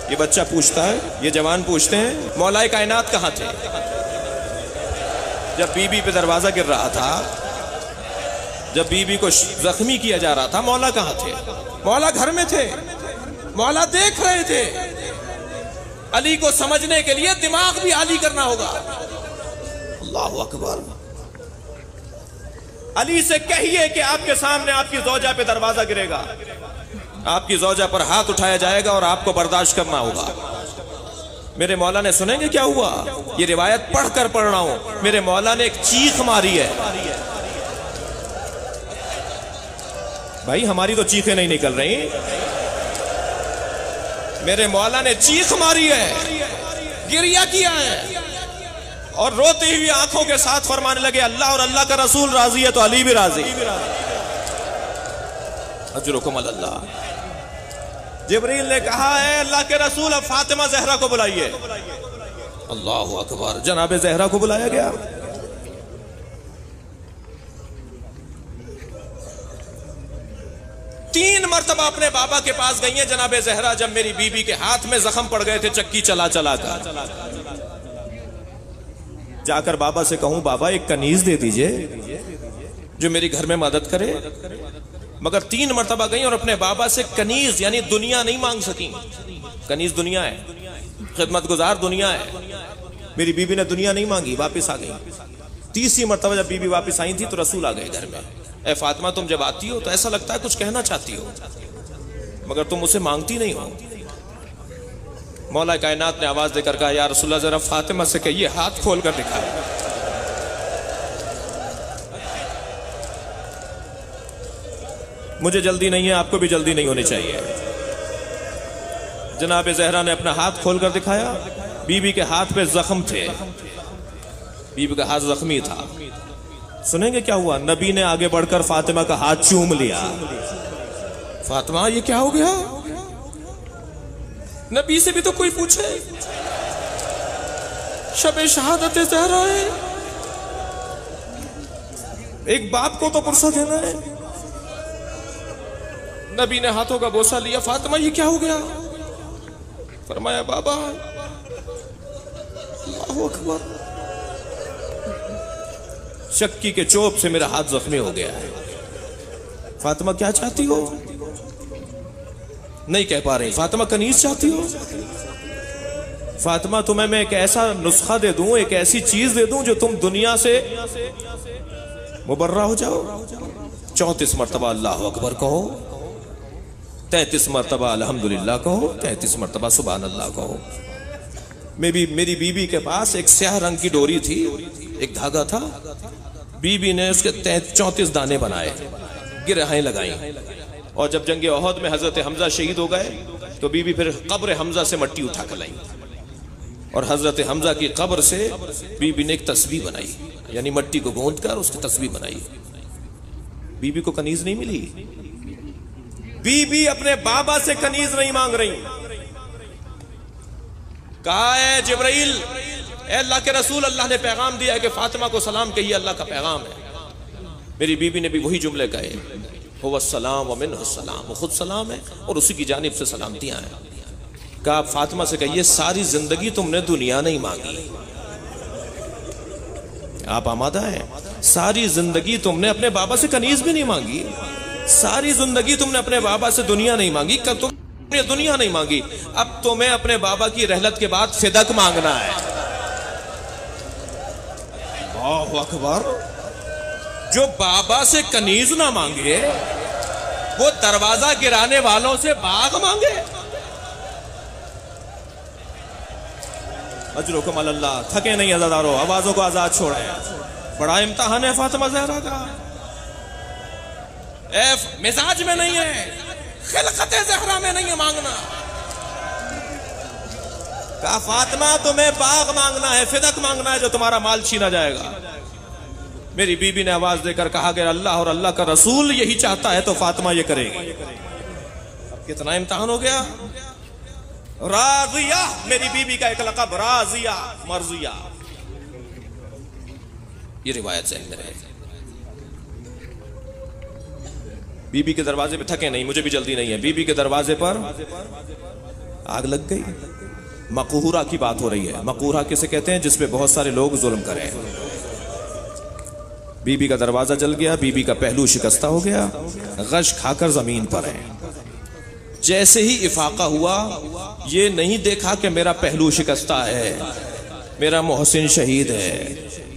ये बच्चा पूछता है, ये जवान पूछते हैं, मौलाए कायनात कहाँ थे जब बीबी पे दरवाजा गिर रहा था, जब बीबी को जख्मी किया जा रहा था, मौला कहाँ थे? मौला घर में थे, मौला देख रहे थे। अली को समझने के लिए दिमाग भी आली करना होगा। अल्लाहु अकबर। अली से कहिए कि आपके सामने आपकी ज़ौजा पे दरवाजा गिरेगा, आपकी ज़ौजा पर हाथ उठाया जाएगा और आपको बर्दाश्त करना होगा। मेरे मौला ने, सुनेंगे क्या हुआ? ये रिवायत पढ़कर पढ़ रहा हूं। मेरे मौला ने एक चीख मारी है। भाई हमारी तो चीखें नहीं निकल रही। मेरे मौला ने चीख मारी है, गिरिया किया है और रोती हुई आंखों के साथ फरमाने लगे, अल्लाह और अल्लाह का रसूल राजी है तो अली भी राजी। अजरुकुम अल्लाह। जिब्रील ने कहा है, अल्लाह के रसूल अब फातिमा जहरा को बुलाइए। अल्लाहु अकबर। जनाबे जहरा को बुलाया गया। तीन मरतबा अपने बाबा के पास गई है जनाबे जहरा, जब मेरी बीबी के हाथ में जख्म पड़ गए थे चक्की चला चला कर। जाकर बाबा से कहूं, बाबा एक कनीज दे दीजिए जो मेरी घर में मदद करे। मगर तीन मरतबा गई और अपने बाबा से कनीज यानी दुनिया नहीं मांग सकी। कनीज दुनिया है, खिदमतगुजार दुनिया है। मेरी बीबी ने दुनिया नहीं मांगी, वापिस आ गई। तीसरी मरतबा जब बीबी वापिस आई थी तो रसूल आ गए घर में। ए फातिमा, तुम जब आती हो तो ऐसा लगता है कुछ कहना चाहती हो, मगर तुम उसे मांगती नहीं हो। मौला कायनात ने आवाज देकर कहा, या रसूलल्लाह जरा फातिमा से कहिए हाथ खोल कर दिखाए। मुझे जल्दी नहीं है, आपको भी जल्दी नहीं होनी चाहिए। जनाब जहरा ने अपना हाथ खोल कर दिखाया। बीबी के हाथ पे जख्म थे, बीबी का हाथ जख्मी था। सुनेंगे क्या हुआ? नबी ने आगे बढ़कर फातिमा का हाथ चूम लिया। फातिमा, ये क्या हो गया? नबी से भी तो कोई पूछे। शबे शहादत ज़हरा है, एक बाप को तो पुरसा देना है। नबी ने हाथों का बोसा लिया। फातिमा, ये क्या हो गया? फरमाया, बाबा। अल्लाहु अकबर। चक्की के चोप से मेरा हाथ जख्मी हो गया है। फातिमा, क्या चाहती हो? नहीं कह पा रही। फातिमा, कनीज चाहती हो? फातिमा, तुम्हें मैं एक ऐसा नुस्खा दे दूं, एक ऐसी चीज दे दूं जो तुम दुनिया से मुबर्रा हो जाओ। 34 मरतबा अल्लाह अकबर कहो, 33 मरतबा अल्हम्दुलिल्लाह कहो, 33 मरतबा सुभान अल्लाह कहो। मेरी बीबी के पास एक स्याह रंग की डोरी थी, एक धागा था। बीबी ने उसके 34 दाने बनाए, गिरहें लगाई। और जब जंगे ओहद में हजरत हमजा शहीद हो गए तो बीबी फिर कब्र हमजा से मट्टी उठा कर लाई और हजरत हमजा की कब्र से बीबी ने एक तस्बीह बनाई, यानी मट्टी को गूंथ कर उसकी तस्बीह बनाई। बीबी को कनीज नहीं मिली। बीबी अपने बाबा से कनीज नहीं मांग रही। कहा है जिब्राइल, अल्लाह के रसूल, अल्लाह ने पैगाम दिया है कि फातिमा को सलाम कहिए, अल्लाह का पैगाम है। मेरी बीबी ने भी वही जुमले कहे, हुवस्सलाम व मिन्हुस्सलाम, वो खुद सलाम है और उसी की जानिब से सलामतियां हैं। कहा फातिमा से कहिए, सारी जिंदगी तुमने दुनिया नहीं मांगी। आप आमादा हैं? सारी जिंदगी तुमने अपने बाबा से कनीज भी नहीं मांगी। सारी जिंदगी तुमने अपने बाबा से दुनिया नहीं मांगी। कल तुमने दुनिया नहीं मांगी, अब तुम्हें अपने बाबा की रहलत के बाद फिदक मांगना है। अल्लाहु अकबर। जो बाबा से कनीज ना मांगे वो दरवाजा गिराने वालों से बाग मांगे। अजरुकुम अल्लाह। थके नहीं अज़ादारो, आवाजों को आजाद छोड़े। बड़ा इम्तिहान है फातिमा ज़हरा का। मिजाज में नहीं है, खिलकत ज़हरा में नहीं है मांगना। कहा फातिमा, तुम्हें बाग मांगना है, फिदक मांगना है, जो तुम्हारा माल छीना जाएगा। मेरी बीबी ने आवाज देकर कहा कि अल्लाह और अल्लाह का रसूल यही चाहता है तो फातिमा ये करेगी। अब कितना इम्तिहान हो गया। राजिया, मेरी बीबी का एक लक़ब राजिया, मर्जिया। ये रिवायत से मेरे बीबी के दरवाजे पे थके नहीं, मुझे भी जल्दी नहीं है। बीबी के दरवाजे पर आग लग गई। मकूरा की बात हो रही है। मकूरा किसे कहते हैं? जिसपे बहुत सारे लोग जुल्म करें। बीबी का दरवाजा जल गया, बीबी का पहलू शिकस्ता हो गया, गश खाकर जमीन पर है। जैसे ही इफाका हुआ, ये नहीं देखा कि मेरा पहलू शिकस्ता है, मेरा मोहसिन शहीद है,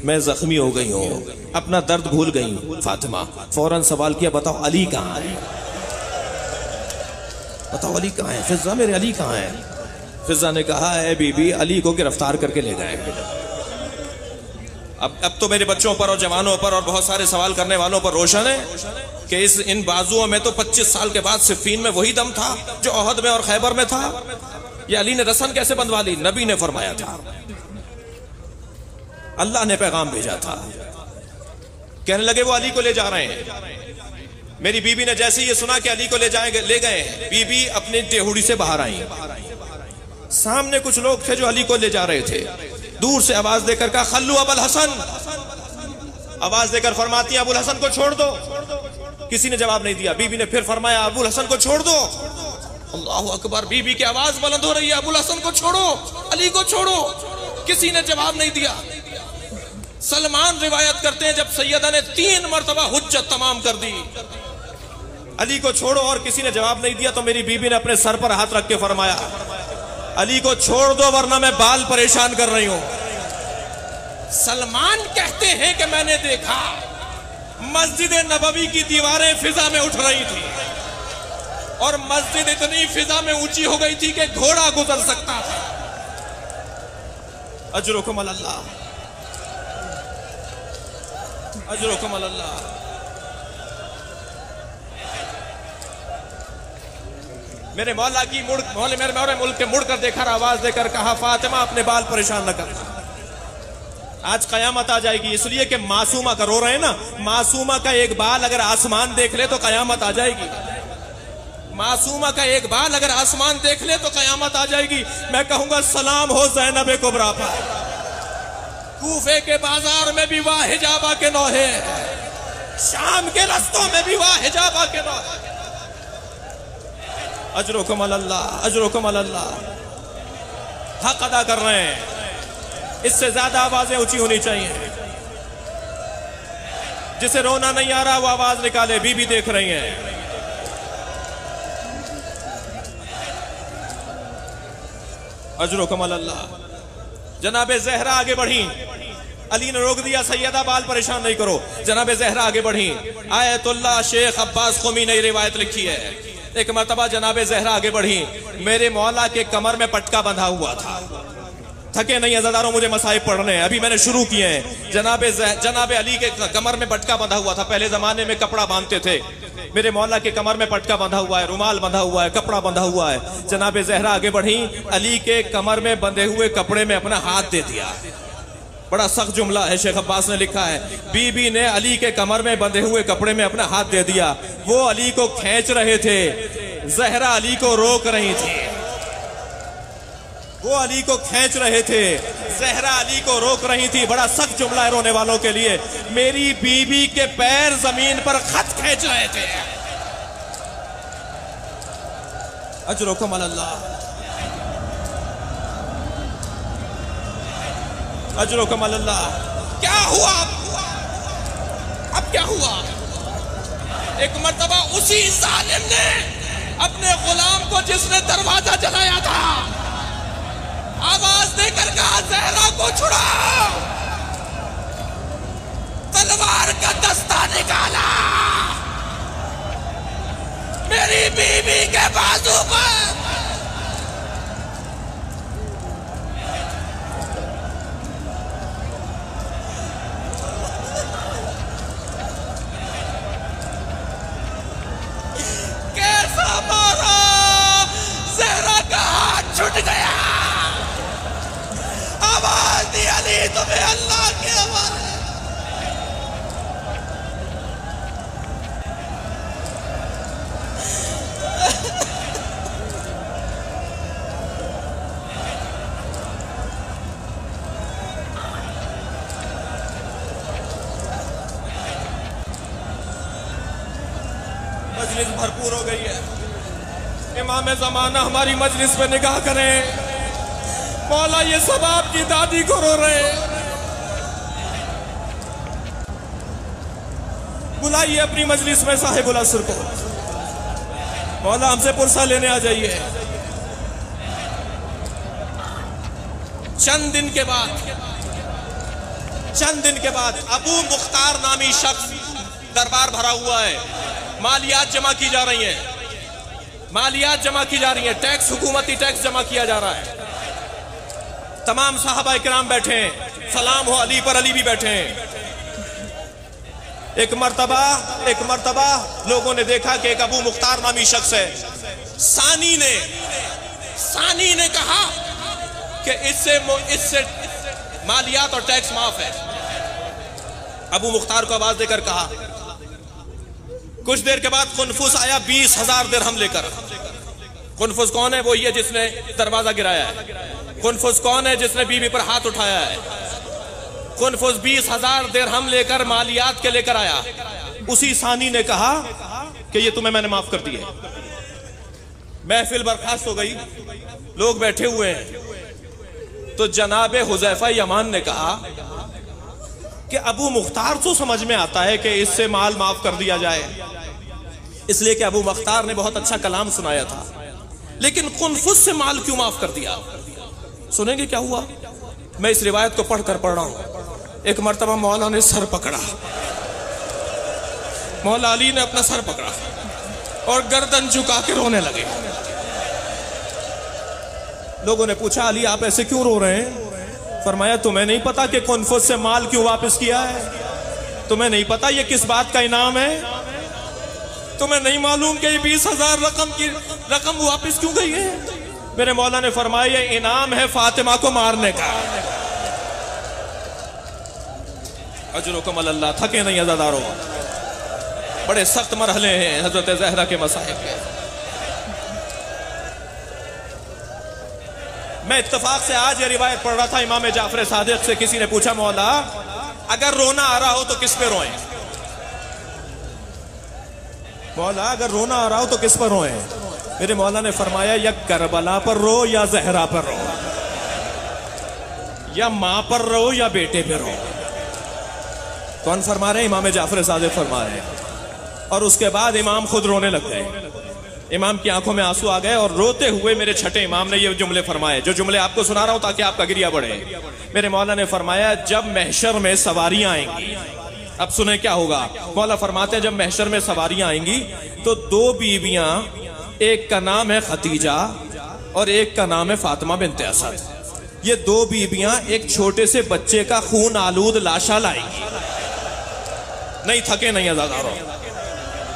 मैं जख्मी हो गई हूं, अपना दर्द भूल गई फातिमा। फौरन सवाल किया, बताओ अली कहां है? बताओ अली कहां है? फिजा, मेरे अली कहां है? फिजा ने कहा, है बीबी, अली को गिरफ्तार करके ले गए। अब तो मेरे बच्चों पर और जवानों पर और बहुत सारे सवाल करने वालों पर रोशन है कि इन बाजुओं में तो 25 साल के बाद सिफीन में वही दम था जो ओहद में और खैबर में था। ये अली ने रसन कैसे बंधवा ली? नबी ने फरमाया था, अल्लाह ने पैगाम भेजा था। कहने लगे वो अली को ले जा रहे हैं। मेरी बीबी ने जैसे ये सुना कि अली को ले गए, बीबी अपनी देहुड़ी से बाहर आई। सामने कुछ लोग थे जो अली को ले जा रहे थे। दूर से आवाज देकर कहा, खल्लू अबुल हसन। आवाज देकर फरमाती है, अबुल हसन को छोड़ दो। किसी ने जवाब नहीं दिया। बीबी ने फिर फरमाया, अबुल हसन को छोड़ दो। अल्लाहु अकबर, बीबी की आवाज बुलंद हो रही है, अबुल हसन को छोड़ो, अली को छोड़ो। किसी ने जवाब नहीं दिया। सलमान रिवायत करते हैं, जब सैयदा ने 3 मरतबा हुज्जत तमाम कर दी, अली को छोड़ो, और किसी ने जवाब नहीं दिया, तो मेरी बीबी ने अपने सर पर हाथ रख के फरमाया, अली को छोड़ दो वरना मैं बाल परेशान कर रही हूं। सलमान कहते हैं कि मैंने देखा मस्जिद नबवी की दीवारें फिजा में उठ रही थी और मस्जिद इतनी फिजा में ऊंची हो गई थी कि घोड़ा गुजर सकता था। अजरुकुम अल्लाह, अजरुकुम अल्लाह। मेरे मौला की मेरे मुल्क के मुड़ कर देखा, आवाज देकर कहा, फातिमा अपने बाल परेशान न कर, आज कयामत आ जाएगी। इसलिए कि मासूमा का रो रहे हैं ना, मासूमा का एक बाल अगर आसमान देख ले तो कयामत आ जाएगी। मासूमा का एक बाल अगर आसमान देख ले तो कयामत आ जाएगी। मैं कहूंगा, सलाम हो ज़ैनब कुबरा पर। कूफे के बाजार में भी वाह हिजाबा के नौहे, शाम के रस्तों में भी वाह हिजाबा के नौहे। अजरुकुम अल्लाह, अजरुकुम अल्लाह। हक अदा कर रहे हैं, इससे ज्यादा आवाजें ऊंची होनी चाहिए। जिसे रोना नहीं आ रहा वो आवाज निकाले। बीबी देख रही हैं। अजरुकुम अल्लाह। जनाबे ज़हरा आगे बढ़ी, अली ने रोक दिया, सैयदा बाल परेशान नहीं करो। जनाबे ज़हरा आगे बढ़ी। आयतुल्लाह शेख अब्बास क़ौमी ने रिवायत लिखी है, एक मरतबा जनाबे ज़हरा आगे बढ़ी, मेरे मौला के कमर में पटका बंधा हुआ था। थके नहीं अज़ादारों, मुझे मसाइब पढ़ने हैं, अभी मैंने शुरू किए हैं। जनाबे अली के कमर में पटका बंधा हुआ था। पहले जमाने में कपड़ा बांधते थे। मेरे मौला के कमर में पटका बंधा हुआ है, रुमाल बंधा हुआ है, कपड़ा बंधा हुआ है। जनाबे ज़हरा आगे बढ़ी, अली के कमर में बंधे हुए कपड़े में अपना हाथ दे दिया। बड़ा सख्त जुमला है, शेख अब्बास ने लिखा है, बीबी ने अली के कमर में बंधे हुए कपड़े में अपना हाथ दे दिया। वो अली को खींच रहे थे, ज़हरा अली को रोक रही थी। वो अली को खींच रहे थे, ज़हरा अली को रोक रही थी। बड़ा सख्त जुमला है रोने वालों के लिए। मेरी बीबी के पैर जमीन पर खत खींच रहे थे। अजरुकुम अल्लाह, अजरुकुम अल्लाह। क्या हुआ अब क्या हुआ? एक मर्तबा उसी जालिम ने अपने गुलाम को, जिसने दरवाजा जलाया था, आवाज देकर कहा, ज़हरा को छुड़ाओ। तलवार का दस्ता निकाला, मेरी बीवी के बाजू पर कैसा मारा, ज़हरा का हाथ छूट गया। आवाज दी, अली तुम्हें अल्लाह के हवाले। मजलिस भरपूर हो गई है। इमाम ज़माना हमारी मजलिस पे निगाह करें। मौला ये सब आपकी दादी को रो रहे हैं। बुलाइए अपनी मजलिस में साहिबुल असर को। मौला हमसे पुरसा लेने आ जाइए। चंद दिन के बाद अबू मुख्तार नामी शख्स दरबार भरा हुआ है। मालियात जमा की जा रही हैं, टैक्स, हुकूमती टैक्स जमा किया जा रहा है। तमाम साहबा किराम बैठे हैं, सलाम हो अली पर, अली भी बैठे हैं। एक मर्तबा लोगों ने देखा कि एक अबू मुख्तार नामी शख्स है। सानी ने कहा कि इससे मालियात और टैक्स माफ है। अबू मुख्तार को आवाज देकर कहा। कुछ देर के बाद कुनफुस आया 20,000 दिरहम लेकर। कुनफुस कौन है? वो ये जिसने दरवाजा गिराया है। कुनफुस कौन है? जिसने बीवी पर हाथ उठाया है। कुनफुस 20,000 दिरहम लेकर मालियात के लेकर आया। उसी सानी ने कहा कि ये तुम्हें मैंने माफ कर दिए। महफिल बर्खास्त हो गई, लोग बैठे हुए हैं। तो जनाब हुज़ैफा यमान ने कहा कि अबू मुख्तार तो समझ में आता है कि इससे माल माफ कर दिया जाए, इसलिए कि अबू मुख्तार ने बहुत अच्छा कलाम सुनाया था, लेकिन कुनफुस से माल क्यों माफ कर दिया? सुनेंगे क्या हुआ? मैं इस रिवायत को पढ़ रहा हूं। एक मर्तबा मौला ने सर पकड़ा, मौला अली ने अपना सर पकड़ा और गर्दन झुका के रोने लगे। लोगों ने पूछा, अली आप ऐसे क्यों रो रहे हैं? फरमाया, तुम्हें नहीं पता कि कुनफुस से माल क्यों वापस किया है? तुम्हें नहीं पता ये किस बात का इनाम है? तुम्हें नहीं मालूम कि 20,000 रकम वापस क्यों गई है? मेरे मौला ने फरमाया, ये इनाम है फातिमा को मारने का। अजरुकुम अल्लाह। थके नहीं अज़ादारों, बड़े सख्त मरहले हैं हजरत ज़हरा के मसाइब के। मैं इत्तफाक से आज ये रिवायत पढ़ रहा था इमाम जाफर सादिक से। किसी ने पूछा, मौला अगर रोना आ रहा हो तो किस पे रोएं? मौला अगर रोना आ रहा हो तो किस पर रोएं? मेरे मौला ने फरमाया, या करबला पर रो या ज़हरा पर रो, या मां पर रो या बेटे पे रो। कौन फरमा रहे हैं? इमाम जाफर सादिक फरमा रहे हैं। और उसके बाद इमाम खुद रोने लग गए। इमाम की आंखों में आंसू आ गए और रोते हुए मेरे छठे इमाम ने ये जुमले फरमाए, जो जुमले आपको सुना रहा हूं ताकि आपका गिरिया बढ़े। मेरे मौला ने फरमाया, जब महशर में सवारियां आएंगी, अब सुने क्या होगा। मौला फरमाते हैं, जब महशर में सवारियां आएंगी तो 2 बीवियां, एक का नाम है खतीजा और एक का नाम है फातिमा बिन्ते असद। ये 2 बीवियां एक छोटे से बच्चे का खून आलूद लाशा लाएंगी। नहीं थके नहीं अज़ादारों।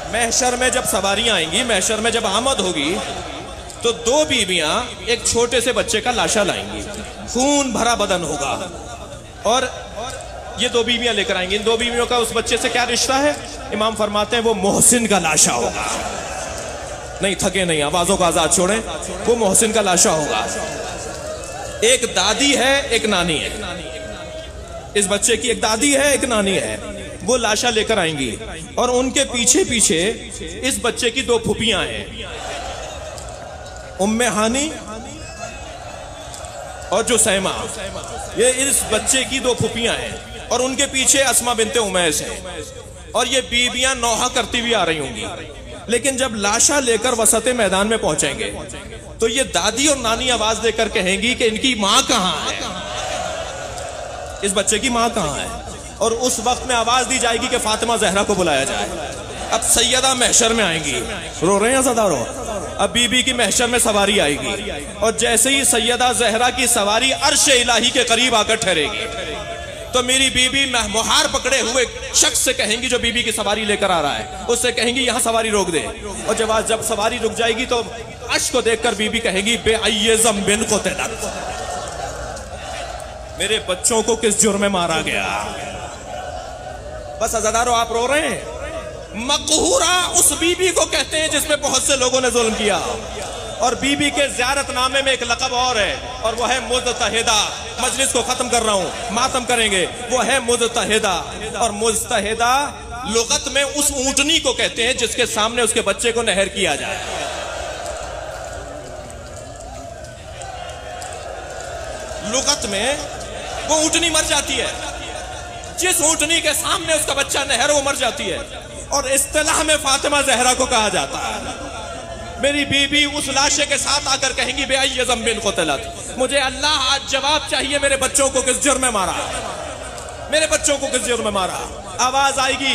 महशर में जब सवारियां आएंगी, महशर में जब आमद होगी, तो 2 बीवियां एक छोटे से बच्चे का लाशा लाएंगी। खून भरा बदन होगा और ये 2 बीवियां लेकर आएंगी। इन 2 बीवियों का उस बच्चे से क्या रिश्ता है? इमाम फरमाते हैं, वो मोहसिन का लाशा होगा। नहीं थके नहीं, आवाजों को आजाद छोड़ें। वो मोहसिन का लाशा होगा। एक दादी है, एक नानी है। इस बच्चे की एक दादी है, एक नानी है। वो लाशा लेकर आएंगी और उनके पीछे पीछे इस बच्चे की 2 फुफियां हैं, उम्मे हानी और जो सैमा। ये इस बच्चे की 2 फुफियां हैं और उनके पीछे अस्मा बिनते उमैस है। और ये बीबियां नौहा करती हुई आ रही होंगी। लेकिन जब लाशा लेकर वसते मैदान में पहुंचेंगे तो ये दादी और नानी आवाज देकर कहेंगी कि इनकी मां कहां है, इस बच्चे की मां कहां है। और उस वक्त में आवाज दी जाएगी कि फातिमा ज़हरा को बुलाया जाए। अब सैयदा महशर में आएंगी। रो रहे हैं ज़ादारो? अब बीबी की महशर में सवारी आएगी और जैसे ही सैयदा ज़हरा की सवारी अर्श इलाही के करीब आकर ठहरेगी तो मेरी बीबी मुहार पकड़े हुए शख्स से कहेंगी, जो बीबी की सवारी लेकर आ रहा है, उससे कहेंगी यहां सवारी रोक दे। और जब सवारी रुक जाएगी तो अर्श को देखकर बीबी कहेगी, बेअय्यज़म बिन को तलक, मेरे बच्चों को किस जुर्म में मारा गया। बस अज़ादारो आप रो रहे हैं। मकहूरा उस बीबी को कहते हैं जिसपे बहुत से लोगों ने जुल्म किया। और बीबी के ज़ियारतनामे में एक लक़ब और है, और वो है मुज़तहिदा। मजलिस को खत्म कर रहा हूं, मातम करेंगे। वो है मुज़तहिदा। और मुज़तहिदा लुगत में उस ऊंटनी को कहते हैं जिसके सामने उसके बच्चे को नहर किया जाए। लुगत में वो ऊँटनी मर जाती है, जिस ऊँटनी के सामने उसका बच्चा नहर वो मर जाती है, और इस्तिलाह में फातिमा जहरा को कहा जाता है। मेरी बीबी उस लाशे के साथ आकर कहेंगी बेअय्य ज़ंबिन क़ुतिलत, मुझे अल्लाह आज जवाब चाहिए, मेरे बच्चों को किस जुर्म में मारा, मेरे बच्चों को किस जुर्म में मारा। आवाज आएगी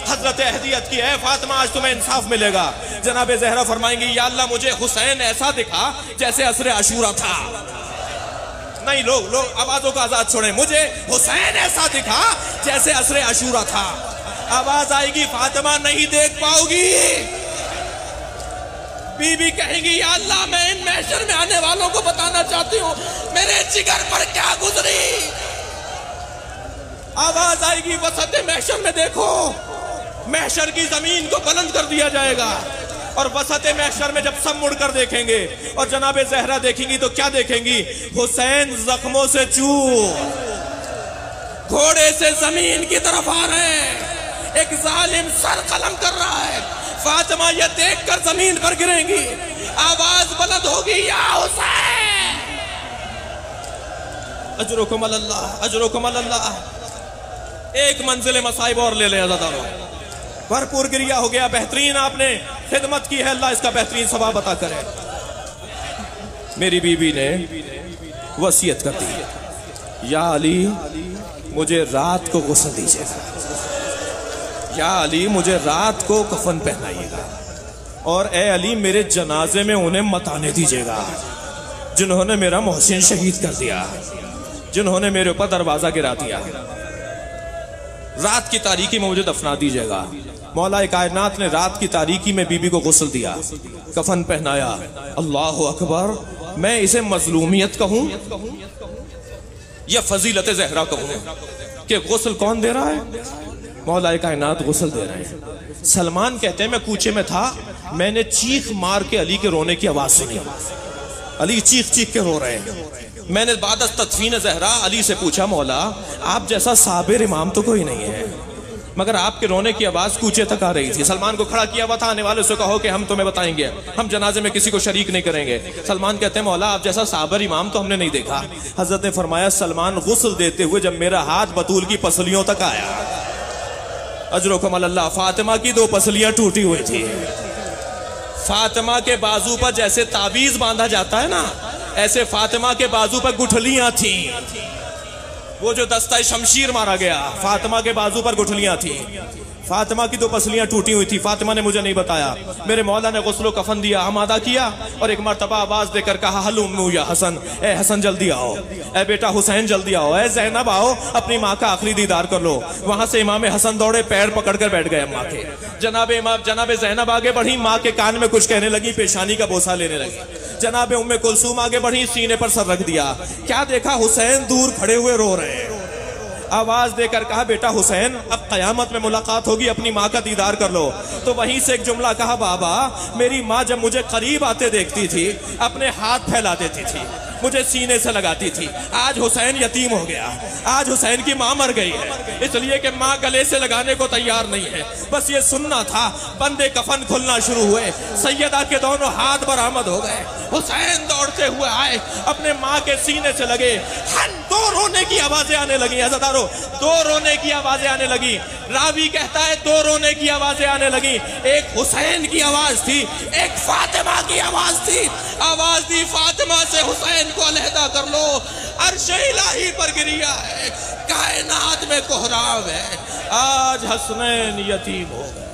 हजरत अहदियत की, है फातिमा आज तुम्हें इंसाफ मिलेगा। जनाब ज़हरा फरमाएंगी या अल्लाह मुझे हुसैन ऐसा दिखा जैसे असरे अशूरा था। नहीं, लोग आवाजों को आजाद छोड़ें, मुझे हुसैन ऐसा दिखा जैसे असरे अशूरा था। आवाज आएगी फातिमा नहीं देख पाओगी। बीबी कहेंगी या अल्लाह मैं इन महशर में आने वालों को बताना चाहती हूँ मेरे जिगर पर क्या गुजरी। आवाज आएगी वसत महशर में देखो, महशर की जमीन को बुलंद कर दिया जाएगा, और वसत महशर में जब सब मुड़कर देखेंगे और जनाब ज़हरा देखेंगी तो क्या देखेंगी, हुसैन जख्मों से चूर घोड़े से जमीन की तरफ आ रहे हैं, एक जालिम सर कलम कर रहा है। फातिमा ये देखकर जमीन पर गिरेंगी, आवाज बुलंद होगी या हुसैन। अजरुकुम अल्लाह, अजरुकुम अल्लाह। एक मंजिल मसाइब और ले ले अज़ादारों, भरपूर गिरिया हो गया, बेहतरीन आपने खिदमत की है, अल्लाह इसका बेहतरीन सवाब अता करे। मेरी बीबी ने वसीयत कर दी, या अली मुझे रात को गुस्ल दीजिएगा, या अली मुझे रात को कफन पहनाइएगा, और ए अली मेरे जनाजे में उन्हें मत आने दीजिएगा जिन्होंने मेरा मोहसिन शहीद कर दिया, जिन्होंने मेरे ऊपर दरवाजा गिरा दिया। रात की तारीकी में मुझे दफना दीजिएगा। मौला कायनात ने रात की तारीकी में बीबी को गुस्ल दिया, कफन पहनाया। अल्लाह अकबर। मैं इसे मजलूमियत कहूं या फजीलत ज़हरा कहूं कि गुस्ल कौन दे रहा है? मौला कायनात गुस्ल दे रहे हैं। सलमान कहते हैं मैं कूचे में था, मैंने चीख मार के अली के रोने की आवाज सुनी, अली चीख चीख के रो रहे हैं। मैंने बाद तदफीन ज़हरा अली से पूछा मौला आप जैसा साबिर इमाम तो कोई नहीं है, मगर आपके रोने की आवाज कूचे तक आ रही थी। सलमान को खड़ा किया हुआ था, आने वाले से कहो कि हम तुम्हें बताएंगे, हम जनाजे में किसी को शरीक नहीं करेंगे। सलमान कहते हैं मौला आप जैसा साबिर इमाम तो हमने नहीं देखा। हजरत ने फरमाया सलमान गुस्ल देते हुए जब मेरा हाथ बतूल की पसलियों तक आया, अजरुकुम अल्लाह, फातिमा की 2 पसलियां टूटी हुई थी। फातिमा के बाजू पर जैसे ताबीज बांधा जाता है ना, ऐसे फातिमा के बाजू पर गुठलियां थी। वो जो दस्ता शमशीर मारा गया, फातिमा के बाजू पर गुठलियां थी। फातिमा की 2 पसलियां टूटी हुई थी। फातिमा ने मुझे नहीं बताया। मेरे मौला ने गुस्लो कफन दिया, आमादा किया, और एक मरतबा आवाज देकर कहा हलुम्मू या हसन, ए हसन जल्दी आओ, ए बेटा हुसैन जल्दी आओ, ए ज़ैनब आओ, अपनी माँ का आखिरी दीदार कर लो। वहां से इमाम हसन दौड़े, पैर पकड़कर बैठ गए अम्मा के। जनाब ज़ैनब आगे बढ़ी, माँ के कान में कुछ कहने लगी, पेशानी का बोसा लेने लगी। जनाब उम्मे कुलसूम आगे बढ़ी, सीने पर सर रख दिया। क्या देखा? हुसैन दूर खड़े हुए रो रहे हैं। आवाज देकर कहा बेटा हुसैन अब कयामत में मुलाकात होगी, अपनी माँ का दीदार कर लो। तो वहीं से एक जुमला कहा, बाबा मेरी माँ जब मुझे करीब आते देखती थी अपने हाथ फैला देती थी, मुझे सीने से लगाती थी। आज हुसैन यतीम हो गया, आज हुसैन की माँ मर गई है, इसलिए कि माँ गले से लगाने को तैयार नहीं है। बस ये सुनना था। बंदे कफन खुलना शुरू हुए, सैयदा के दोनों हाथ बरामद हो गए। हुसैन दौड़ते हुए आए, अपने माँ के सीने से लगे। दो रोने की आवाजें आने लगी, अज़ादारों, 2 रोने की आवाजें आने लगी। रावी कहता है 2 रोने की आवाजें आने लगी। एक हुसैन की आवाज थी, एक फातिमा की आवाज थी। आवाज दी फातिमा से हुसैन को अलहदा कर लो। अर्श इलाही पर गिरिया है, कायनात में कोहराम है, आज हसनैन यतीम हो गए।